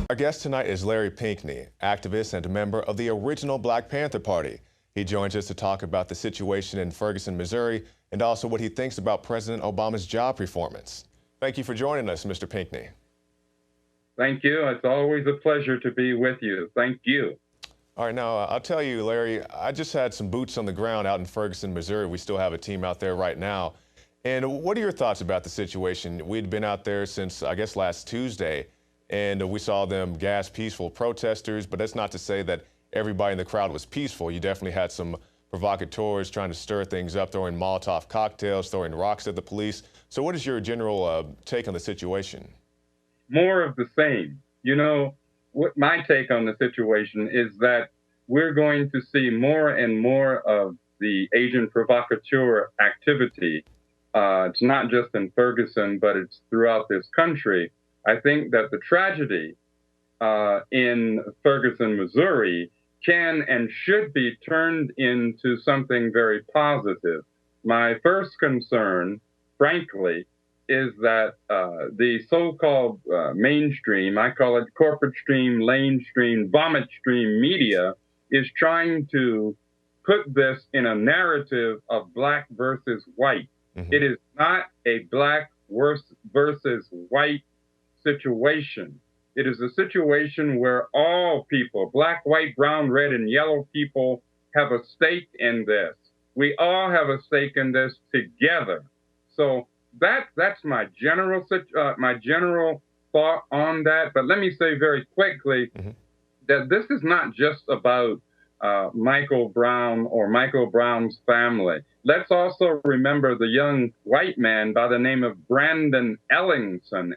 Our guest tonight is Larry Pinckney, activist and a member of the original Black Panther Party. He joins us to talk about the situation in Ferguson, Missouri, and also what he thinks about President Obama's job performance. Thank you for joining us, Mr. Pinckney. Thank you. It's always a pleasure to be with you. Thank you. All right, now I'll tell you, Larry, I just had some boots on the ground out in Ferguson, Missouri. We still have a team out there right now. And what are your thoughts about the situation? We'd been out there since, I guess, last Tuesday, and we saw them gas peaceful protesters, but that's not to say that everybody in the crowd was peaceful. You definitely had some provocateurs trying to stir things up, throwing Molotov cocktails, throwing rocks at the police. So what is your general take on the situation? More of the same. You know, what my take on the situation is that we're going to see more and more of the agent provocateur activity. It's not just in Ferguson, but it's throughout this country. I think that the tragedy in Ferguson, Missouri, can and should be turned into something very positive. My first concern, frankly, is that the so-called mainstream, I call it corporate stream, lane stream, vomit stream media, is trying to put this in a narrative of black versus white. Mm-hmm. It is not a black versus white situation. It is a situation where all people, black, white, brown, red, and yellow people, have a stake in this. We all have a stake in this together. So that's my general thought on that. But let me say very quickly that this is not just about Michael Brown or Michael Brown's family. Let's also remember the young white man by the name of Brandon Ellingson,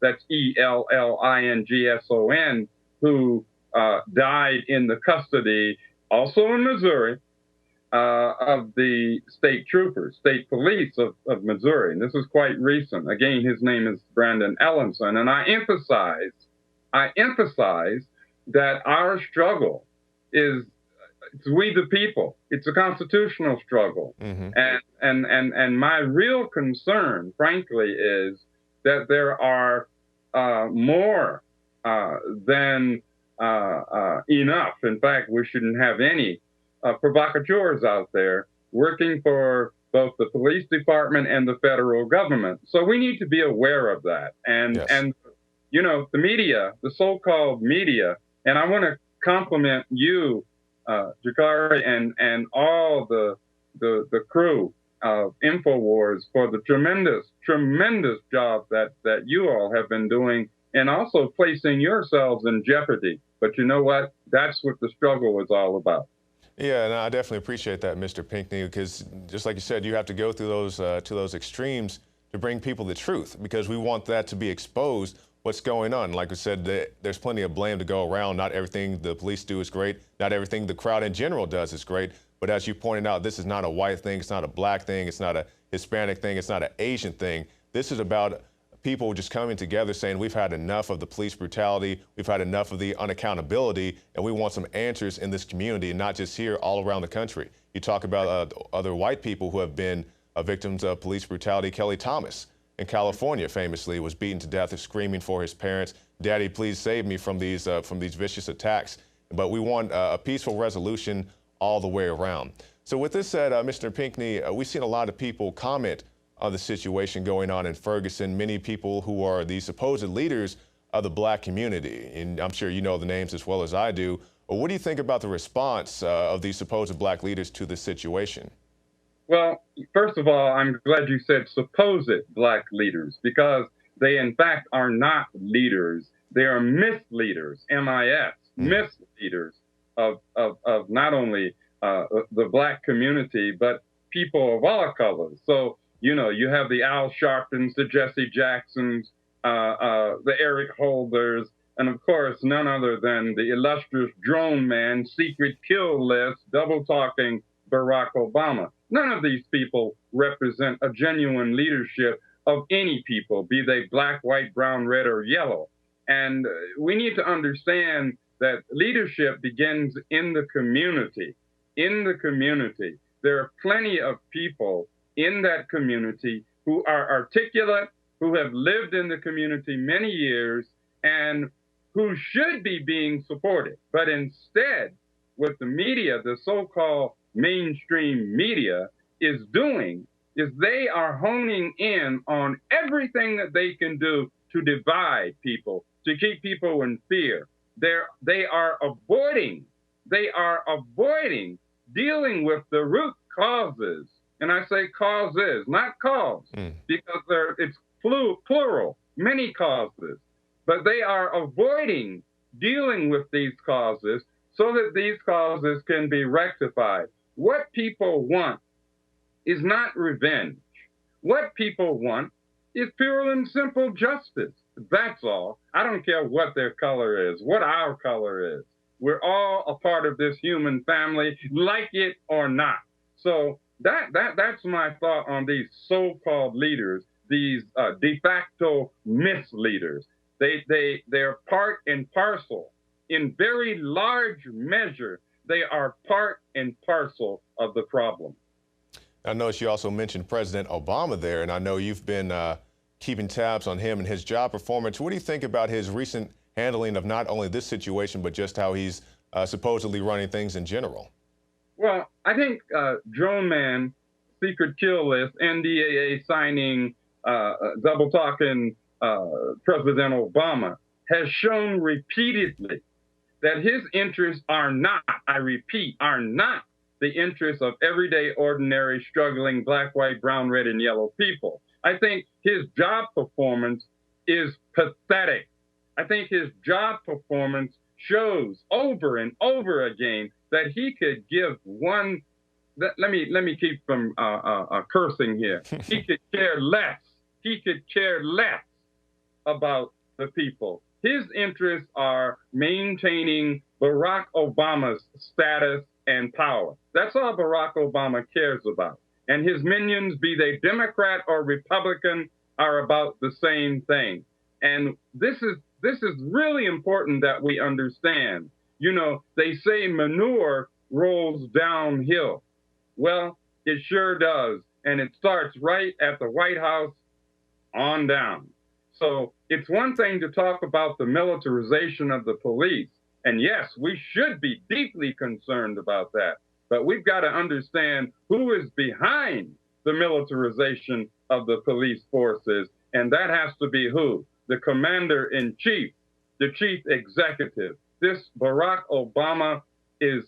that's Ellingson, who died in the custody, also in Missouri, of the state troopers, state police of Missouri. And this is quite recent. Again, his name is Brandon Ellingson. And I emphasize that our struggle is we the people. It's a constitutional struggle. Mm-hmm. And my real concern, frankly, is that there are more than enough. In fact, we shouldn't have any provocateurs out there working for both the police department and the federal government. So we need to be aware of that. And yes. And you know, the media, the so-called media, and I want to compliment you, Jakari, and all the crew of InfoWars for the tremendous job that you all have been doing, and also placing yourselves in jeopardy. But you know what? That's what the struggle is all about. Yeah, and I definitely appreciate that, Mr. Pinckney, because just like you said, you have to go through those to those extremes to bring people the truth, because we want that to be exposed. What's going on? Like I said, there's plenty of blame to go around. Not everything the police do is great. Not everything the crowd in general does is great. But as you pointed out, this is not a white thing. It's not a black thing. It's not a Hispanic thing. It's not an Asian thing. This is about people just coming together saying we've had enough of the police brutality. We've had enough of the unaccountability, and we want some answers in this community, not just here, all around the country. You talk about other white people who have been victims of police brutality. Kelly Thomas in California famously was beaten to death screaming for his parents, "Daddy, please save me from these vicious attacks." But we want a peaceful resolution all the way around. So with this said, Mr. Pinckney, we've seen a lot of people comment on the situation going on in Ferguson, many people who are the supposed leaders of the black community. And I'm sure you know the names as well as I do. But what do you think about the response of these supposed black leaders to this situation? Well, first of all, I'm glad you said supposed black leaders, because they in fact are not leaders. They are misleaders, M-I-S, misleaders of not only the black community, but people of all colors. So, you know, you have the Al Sharptons, the Jesse Jacksons, the Eric Holders, and of course, none other than the illustrious drone man, secret kill list, double talking Barack Obama. None of these people represent a genuine leadership of any people, be they black, white, brown, red, or yellow. And we need to understand that leadership begins in the community. In the community. There are plenty of people in that community who are articulate, who have lived in the community many years, and who should be being supported. But instead, what the media, the so-called mainstream media, is doing is they are honing in on everything that they can do to divide people, to keep people in fear. They are avoiding dealing with the root causes. And I say causes, not cause, because it's plural, many causes. But they are avoiding dealing with these causes so that these causes can be rectified. What people want is not revenge. What people want is pure and simple justice. That's all. I don't care what their color is, what our color is. We're all a part of this human family, like it or not. So that's my thought on these so-called leaders, these de facto misleaders. They're part and parcel. In very large measure, they are part and parcel of the problem. I noticed you also mentioned President Obama there, and I know you've been keeping tabs on him and his job performance. What do you think about his recent handling of not only this situation, but just how he's supposedly running things in general? Well, I think Drone Man, Secret Kill List, NDAA signing, double talking President Obama has shown repeatedly that his interests are not, I repeat, are not the interests of everyday, ordinary, struggling black, white, brown, red, and yellow people. I think his job performance is pathetic. I think his job performance shows over and over again that he could give one. Let me keep from cursing here. He could care less. He could care less about the people. His interests are maintaining Barack Obama's status and power. That's all Barack Obama cares about. And his minions, be they Democrat or Republican, are about the same thing. And this is really important that we understand. You know, they say manure rolls downhill. Well, it sure does. And it starts right at the White House on down. So it's one thing to talk about the militarization of the police. And yes, we should be deeply concerned about that. But we've got to understand who is behind the militarization of the police forces. And that has to be who? The commander-in-chief, the chief executive. This Barack Obama is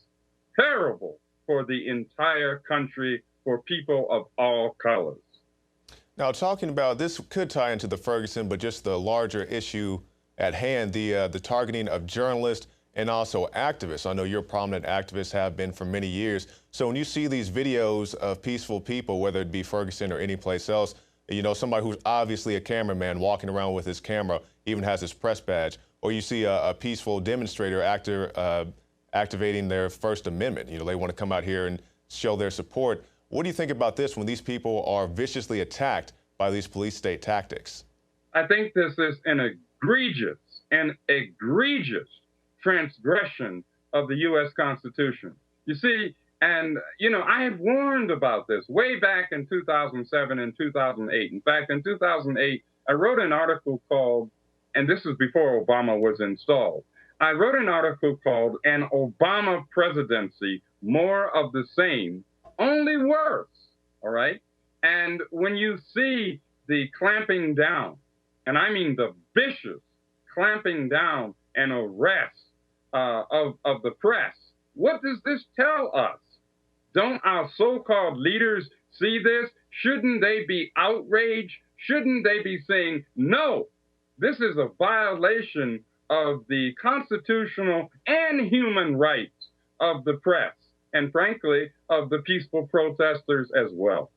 terrible for the entire country, for people of all colors. Now, talking about this could tie into the Ferguson, but just the larger issue at hand, the targeting of journalists and also activists. I know you're a prominent activist, have been for many years. So when you see these videos of peaceful people, whether it be Ferguson or any place else, you know, somebody who's obviously a cameraman walking around with his camera, even has his press badge, or you see a peaceful demonstrator activating their First Amendment. You know, they want to come out here and show their support. What do you think about this when these people are viciously attacked by these police state tactics? I think this is an egregious transgression of the U.S. Constitution. You see, and, you know, I had warned about this way back in 2007 and 2008. In fact, in 2008, I wrote an article called, and this is before Obama was installed, I wrote an article called An Obama Presidency, More of the Same, Only Worse, all right? And when you see the clamping down, and I mean the vicious clamping down and arrest of the press, what does this tell us? Don't our so-called leaders see this? Shouldn't they be outraged? Shouldn't they be saying, no, this is a violation of the constitutional and human rights of the press, and frankly, of the peaceful protesters as well?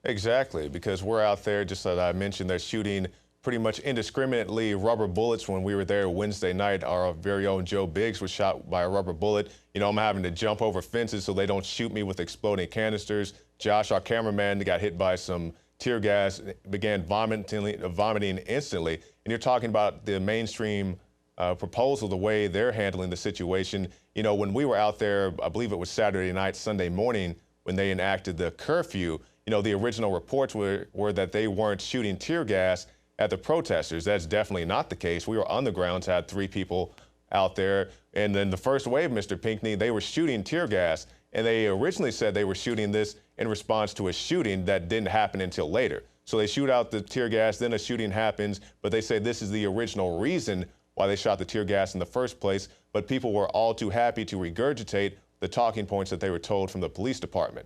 Exactly, because we're out there, just as I mentioned, they're shooting pretty much indiscriminately rubber bullets. When we were there Wednesday night, our very own Joe Biggs was shot by a rubber bullet. You know, I'm having to jump over fences so they don't shoot me with exploding canisters. Josh, our cameraman, got hit by some tear gas, began vomiting instantly. And you're talking about the mainstream proposal, the way they're handling the situation. You know, when we were out there, I believe it was Saturday night, Sunday morning, when they enacted the curfew, you know, the original reports were that they weren't shooting tear gas. at the protesters. That's definitely not the case. We were on the grounds, had 3 people out there. And then the first wave, Mr. Pinckney, they were shooting tear gas. And they originally said they were shooting this in response to a shooting that didn't happen until later. So they shoot out the tear gas, then a shooting happens, but they say this is the original reason why they shot the tear gas in the first place. But people were all too happy to regurgitate the talking points that they were told from the police department.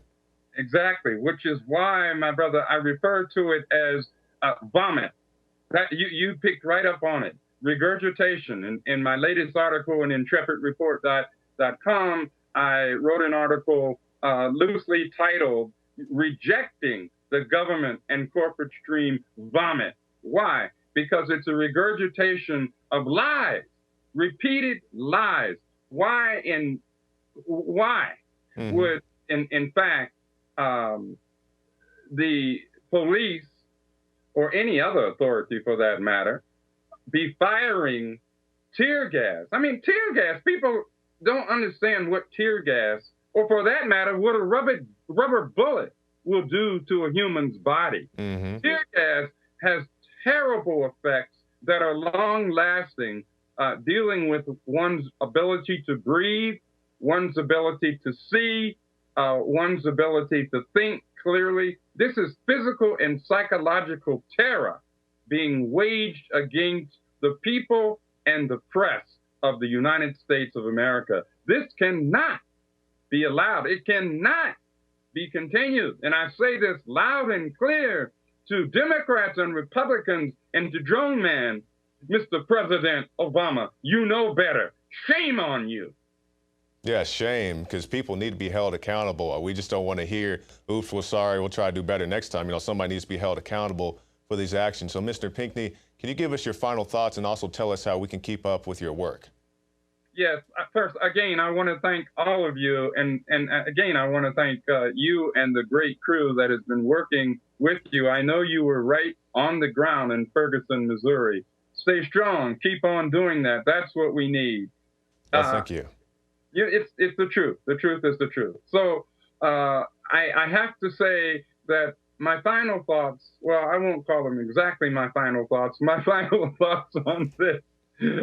Exactly, which is why, my brother, I refer to it as vomit. That you picked right up on it. Regurgitation. In my latest article in intrepidreport.com, I wrote an article loosely titled "Rejecting the Government and Corporate Stream Vomit." Why? Because it's a regurgitation of lies, repeated lies. Why would, in fact, the police or any other authority for that matter be firing tear gas? I mean, tear gas, people don't understand what tear gas, or for that matter, what a rubber bullet will do to a human's body. Mm-hmm. Tear gas has terrible effects that are long-lasting, dealing with one's ability to breathe, one's ability to see, one's ability to think clearly. This is physical and psychological terror being waged against the people and the press of the United States of America. This cannot be allowed. It cannot be continued. And I say this loud and clear to Democrats and Republicans and to Drone Man, Mr. President Obama, you know better. Shame on you. Yeah, shame, because people need to be held accountable. We just don't want to hear, oops, we're sorry, we'll try to do better next time. You know, somebody needs to be held accountable for these actions. So, Mr. Pinckney, can you give us your final thoughts and also tell us how we can keep up with your work? Yes, first, again, I want to thank all of you. And again, I want to thank you and the great crew that has been working with you. I know you were right on the ground in Ferguson, Missouri. Stay strong. Keep on doing that. That's what we need. Well, thank you. It's the truth. The truth is the truth. So I have to say that my final thoughts, well, I won't call them exactly my final thoughts. My final thoughts on this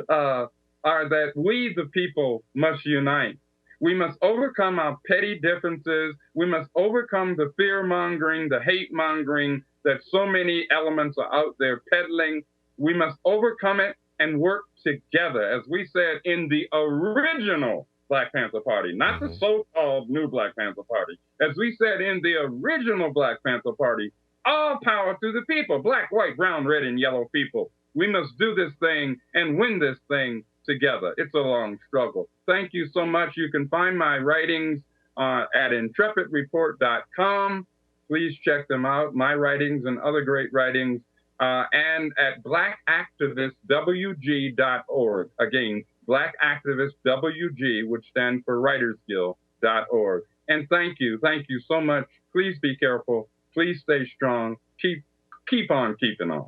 are that we, the people, must unite. We must overcome our petty differences. We must overcome the fear-mongering, the hate-mongering that so many elements are out there peddling. We must overcome it and work together, as we said in the original Black Panther Party, not the so-called new Black Panther Party. As we said in the original Black Panther Party, all power to the people, black, white, brown, red, and yellow people. We must do this thing and win this thing together. It's a long struggle. Thank you so much. You can find my writings at intrepidreport.com. Please check them out, my writings and other great writings, and at blackactivistwg.org. Again, blackactivistwg, which stands for writersguild.org. And thank you so much. Please be careful. Please stay strong. Keep on keeping on.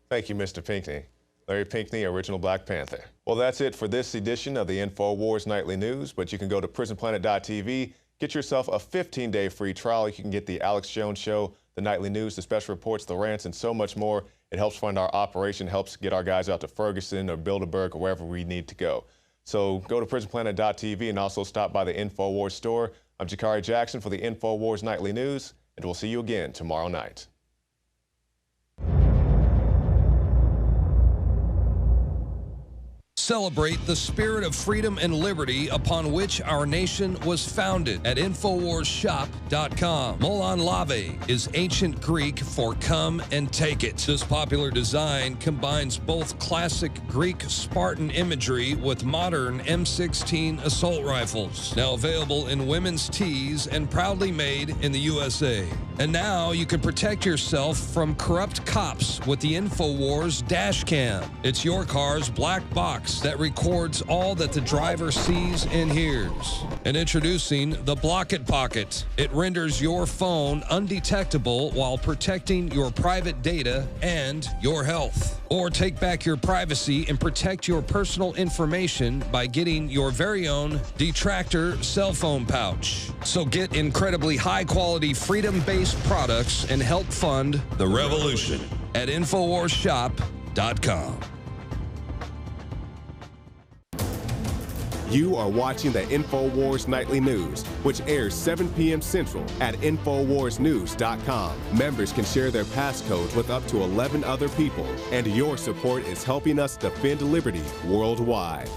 Thank you, Mr. Pinckney. Larry Pinckney, original Black Panther. Well, that's it for this edition of the InfoWars Nightly News, but you can go to prisonplanet.tv, get yourself a 15-day free trial. You can get the Alex Jones Show, the Nightly News, the special reports, the rants, and so much more. It helps fund our operation, helps get our guys out to Ferguson or Bilderberg or wherever we need to go. So go to prisonplanet.tv and also stop by the InfoWars store. I'm Jakari Jackson for the InfoWars Nightly News, and we'll see you again tomorrow night. Celebrate the spirit of freedom and liberty upon which our nation was founded at InfoWarsShop.com. Molon Lave is ancient Greek for come and take it. This popular design combines both classic Greek Spartan imagery with modern M16 assault rifles. Now available in women's tees and proudly made in the USA. And now you can protect yourself from corrupt cops with the InfoWars dash cam. It's your car's black box that records all that the driver sees and hears. And introducing the Block It Pocket. It renders your phone undetectable while protecting your private data and your health. Or take back your privacy and protect your personal information by getting your very own Detractor cell phone pouch. So get incredibly high-quality, freedom-based products and help fund the revolution. at InfoWarsShop.com. You are watching the InfoWars Nightly News, which airs 7 p.m. Central at InfoWarsNews.com. Members can share their passcodes with up to 11 other people, and your support is helping us defend liberty worldwide.